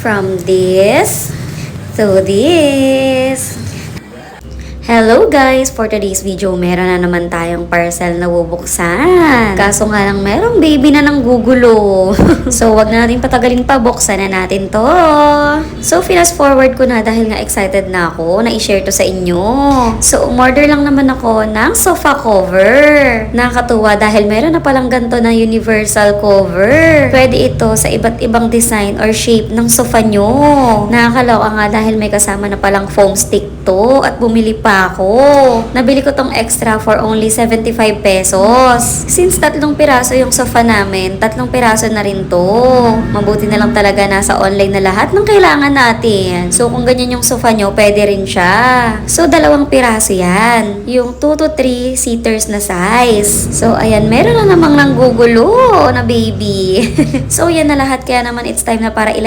From this to this. Hello guys! For today's video, meron na naman tayong parcel na bubuksan. Kaso nga lang, merong baby na nanggugulo. So, wag na natin patagalin pa, buksan na natin to. So, fast forward ko na dahil nga excited na ako na i-share to sa inyo. So, umorder lang naman ako ng sofa cover. Nakakatuwa dahil meron na palang ganito na universal cover. Pwede ito sa iba't ibang design or shape ng sofa nyo. Nakakalawa nga dahil may kasama na palang foam stick to at bumili pa ako. Nabili ko tong extra for only 75 pesos. Since 3 piraso yung sofa namin, 3 piraso na rin to. Mabuti na lang talaga nasa online na lahat ng kailangan natin. So kung ganyan yung sofa nyo, pwede rin siya. So 2 piraso yan. Yung 2 to 3 seaters na size. So ayan, meron na namang nanggugulo na baby. So yan na lahat. Kaya naman it's time na para ilagay